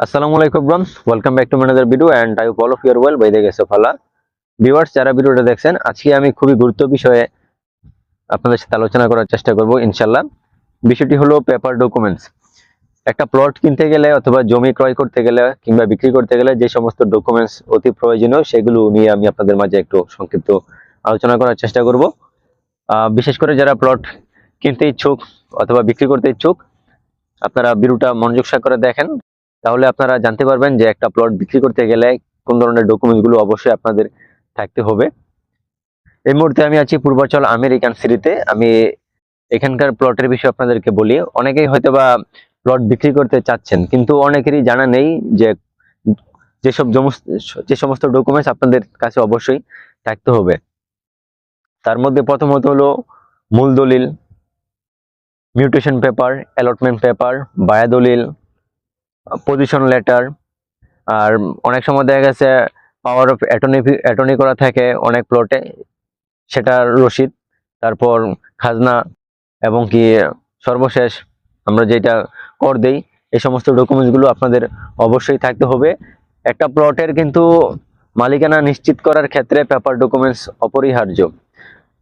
আসসালামু আলাইকুম ব্রন, welcome back to manager video and I hope all of you are well by the grace of Allah. Viewers, যারা ভিডিওটা দেখছেন, আজকে আমি খুবই গুরুত্বপূর্ণ বিষয়ে আপনাদের সাথে আলোচনা করার চেষ্টা করব ইনশাআল্লাহ। বিষয়টি হলো পেপার ডকুমেন্টস। একটা প্লট কিনতে গেলে অথবা জমি ক্রয় করতে গেলে কিংবা বিক্রি করতে গেলে যে সমস্ত ডকুমেন্টস অতি প্রয়োজনীয় সেগুলো নিয়ে আমি আপনাদের মাঝে একটু সংক্ষিপ্ত আলোচনা করার চেষ্টা করব। বিশেষ করে যারা প্লট কিনতে ইচ্ছুক অথবা বিক্রি করতে ইচ্ছুক, আপনারা ভিডিওটা মনোযোগ সহকারে দেখেন, তাহলে আপনারা জানতে পারবেন যে একটা প্লট বিক্রি করতে গেলে কোন ধরনের ডকুমেন্টস গুলো অবশ্যই আপনাদের থাকতে হবে। এই মুহূর্তে আমি আছি পূর্বাচল আমেরিকান সিটিতে। আমি এখানকার প্লটের বিষয়ে আপনাদেরকে বলি। অনেকেই হয়তোবা প্লট বিক্রি করতে চাচ্ছেন, কিন্তু অনেকেরই জানা নেই যে যে সমস্ত ডকুমেন্টস আপনাদের কাছে অবশ্যই থাকতে হবে। তার মধ্যে প্রথমত হলো মূল দলিল, মিউটেশন পেপার, অ্যালটমেন্ট পেপার, বায়া দলিল, পজিশন লেটার। আর অনেক সময় দেখা গেছে পাওয়ার অফ অ্যাটর্নি করা থাকে অনেক প্লটে, সেটার রসিদ, তারপর খাজনা, এবং কি সর্বশেষ আমরা যেটা কর দেই, এই সমস্ত ডকুমেন্টসগুলো আপনাদের অবশ্যই থাকতে হবে। একটা প্লটের কিন্তু মালিকানা নিশ্চিত করার ক্ষেত্রে পেপার ডকুমেন্টস অপরিহার্য।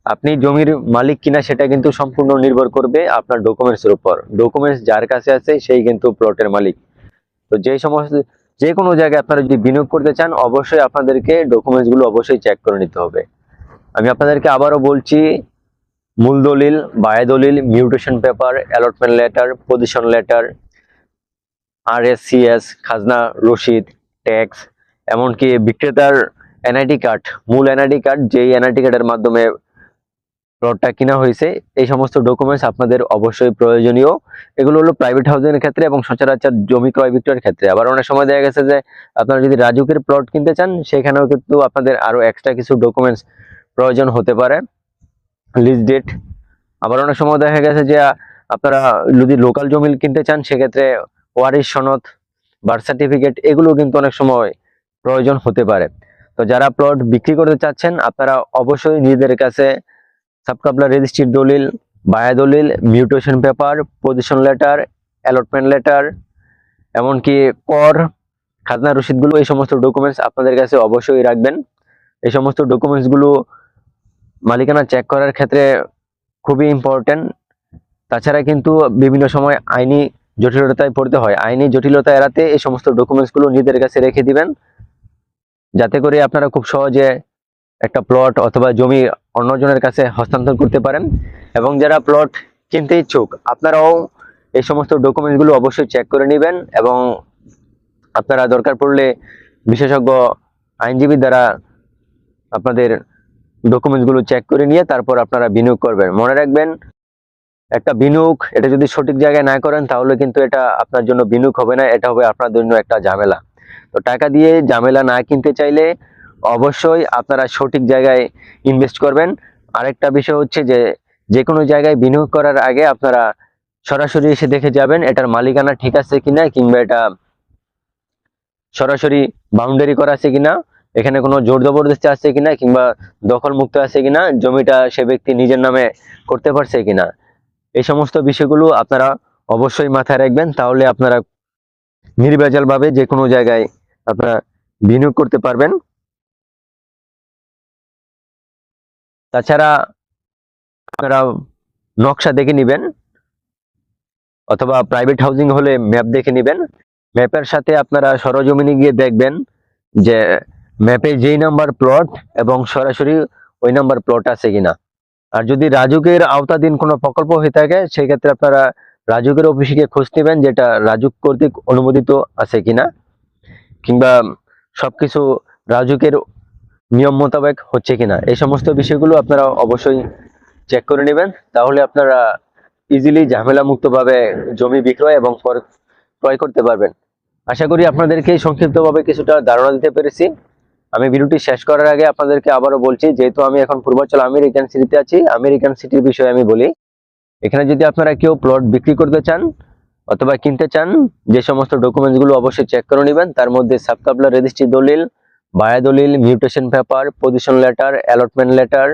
আপনি জমির মালিক কিনা সেটা কিন্তু সম্পূর্ণ নির্ভর করবে আপনার ডকুমেন্টসের উপর। ডকুমেন্টস যার কাছে আছে সেই কিন্তু প্লটের মালিক। তো যে কোনো জায়গায় আপনারা যদি বিনিয়োগ করতে চান, অবশ্যই আপনাদেরকে ডকুমেন্টস গুলো অবশ্যই চেক করে নিতে হবে। আমি আপনাদেরকে আবারও বলছি, মূল দলিল, বায়া দলিল, mutation paper, allotment letter, position letter, RSCS, খাজনা রসিদ, ট্যাক্স, এমনকি বিক্রেতার এনআইডি কার্ড, মূল এনআইডি কার্ড, যেই এনআইডি কার্ডের মাধ্যমে প্লটটা কিনা হয়েছে, এই সমস্ত ডকুমেন্টস আপনাদের অবশ্যই প্রয়োজনীয়। এগুলো হলো প্রাইভেট হাউজিং এর ক্ষেত্রে এবং সচরাচর জমি ক্রয় বিক্রয়ের ক্ষেত্রে। আবার অনেক সময় দেখা গেছে যে আপনারা যদি রাজুকের প্লট কিনতে চান, সেখানেও কিন্তু আপনাদের আরো এক্সট্রা কিছু ডকুমেন্টস প্রয়োজন হতে পারে, লিজ ডেট। আবার অনেক সময় দেখা গেছে যে আপনারা যদি লোকাল জমি কিনতে চান, সেক্ষেত্রে ওয়ারিশ সনদ, বার্থ সার্টিফিকেট, এগুলো কিন্তু অনেক সময় প্রয়োজন হতে পারে। তো যারা প্লট বিক্রি করতে চাচ্ছেন, আপনারা অবশ্যই নিজেদের কাছে সাবকাবলা রেজিস্ট্রির দলিল, বায়া দলিল, mutation paper, position letter, allotment letter, এমনকি কর, খাজনা রসিদগুলো, এই সমস্ত ডকুমেন্টস আপনাদের কাছে অবশ্যই রাখবেন। এই সমস্ত ডকুমেন্টস গুলো মালিকানা চেক করার ক্ষেত্রে খুবই ইম্পর্টেন্ট। তাছাড়া কিন্তু বিভিন্ন সময় আইনি জটিলতায় পড়তে হয়। আইনি জটিলতা এড়াতে এই সমস্ত ডকুমেন্টস গুলো নিজেদের কাছে রেখে দিবেন, যাতে করে আপনারা খুব সহজে একটা প্লট অথবা জমি অন্যজনের কাছে হস্তান্তর করতে পারেন। এবং যারা প্লট কিনতে ইচ্ছুক, আপনারাও এই সমস্ত ডকুমেন্টস গুলো অবশ্যই চেক করে নেবেন, এবং আপনারা দরকার পড়লে বিশেষজ্ঞ আইনজীবী দ্বারা আপনাদের ডকুমেন্টস গুলো চেক করে নিয়ে তারপর আপনারা বিনিয়োগ করবেন। মনে রাখবেন, একটা বিনিয়োগ এটা যদি সঠিক জায়গায় না করেন, তাহলে কিন্তু এটা আপনার জন্য বিনিয়োগ হবে না, এটা হবে আপনার জন্য একটা ঝামেলা। তো টাকা দিয়ে ঝামেলা না কিনতে চাইলে অবশ্যই আপনারা সঠিক জায়গায় ইনভেস্ট করবেন। আরেকটা বিষয় হচ্ছে যে যে কোনো জায়গায় বিনিয়োগ করার আগে আপনারা সরাসরি এসে দেখে যাবেন এটার মালিকানা ঠিক আছে কিনা, কিংবা এটা সরাসরি বাউন্ডারি করা আছে কিনা, এখানে কোনো জোর জবরদস্তি আছে কিনা, কিংবা দখল মুক্ত আছে কিনা, জমিটা সে ব্যক্তি নিজের নামে করতে পারছে কিনা, এই সমস্ত বিষয়গুলো আপনারা অবশ্যই মাথায় রাখবেন। তাহলে আপনারা নির্ভেজাল ভাবে যে কোনো জায়গায় আপনারা বিনিয়োগ করতে পারবেন। তাছাড়া আপনারা নকশা দেখে নেবেন, অথবা প্রাইভেট হাউজিং হলে ম্যাপ দেখে নেবেন। ম্যাপের সাথে আপনারা সরজমিনে গিয়ে দেখবেন যে ম্যাপে যেই নাম্বার প্লট এবং সরাসরি ওই নাম্বার প্লট আছে কিনা। আর যদি রাজুকের আওতাধীন কোনো প্রকল্প হয়ে থাকে, সেক্ষেত্রে আপনারা রাজুকের অফিসে গিয়ে খোঁজ নেবেন যেটা রাজুক কর্তৃক অনুমোদিত আছে কিনা, কিংবা সবকিছু রাজুকের নিয়ম মোতাবেক হচ্ছে কিনা। এই সমস্ত বিষয়গুলো আপনারা অবশ্যই চেক করে নেবেন, তাহলে আপনারা ইজিলি ঝামেলা মুক্ত ভাবে জমি বিক্রয় এবং ক্রয় করতে পারবেন। আশা করি আপনাদেরকে সংক্ষিপ্তভাবে কিছুটা ধারণা দিতে পেরেছি। আমি ভিডিওটি শেষ করার আগে আপনাদেরকে আবারও বলছি, যেহেতু আমি এখন পূর্বাচল আমেরিকান সিটিতে আছি, আমেরিকান সিটির বিষয়ে আমি বলি। এখানে যদি আপনারা কেউ প্লট বিক্রি করতে চান অথবা কিনতে চান, যে সমস্ত ডকুমেন্টস গুলো অবশ্যই চেক করে নেবেন, তার মধ্যে সাবকাবলা রেজিস্ট্রি দলিল, বায়া দলিল, mutation paper, position letter, allotment letter,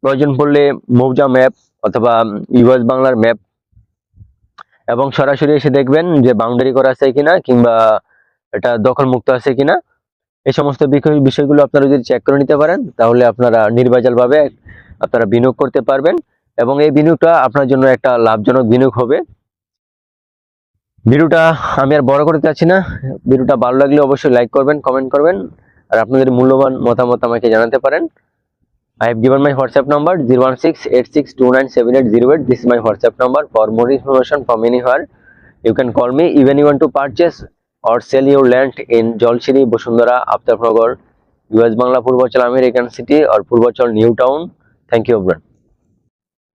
প্রয়োজন পড়লে মৌজা ম্যাপ অথবা ইউএস বাংলার ম্যাপ, এবং সরাসরি এসে দেখবেন যে বাউন্ডারি করা আছে কিনা কিংবা এটা দখল মুক্ত আছে কিনা। এই সমস্ত বিষয়গুলো আপনারা যদি চেক করে নিতে পারেন তাহলে আপনারা নির্ভেজাল ভাবে আপনারা বিনিয়োগ করতে পারবেন এবং এই বিনিয়োগটা আপনার জন্য একটা লাভজনক বিনিয়োগ হবে। ভিডিওটা আমি আর বড় করতে চাচ্ছি না। ভিডিওটা ভালো লাগলে অবশ্যই লাইক করবেন, কমেন্ট করবেন আর আপনাদের মূল্যবান মতামত আমাকে জানাতে পারেন। I have given my WhatsApp number 01686297808. This is my WhatsApp number. For more information from anywhere, you can call me. Even you want to purchase or sell your land in Jalshiri, Bosundara, Aftarnagar, US Bangla, Purvachal, American City or Purvachal New Town. Thank you, everyone.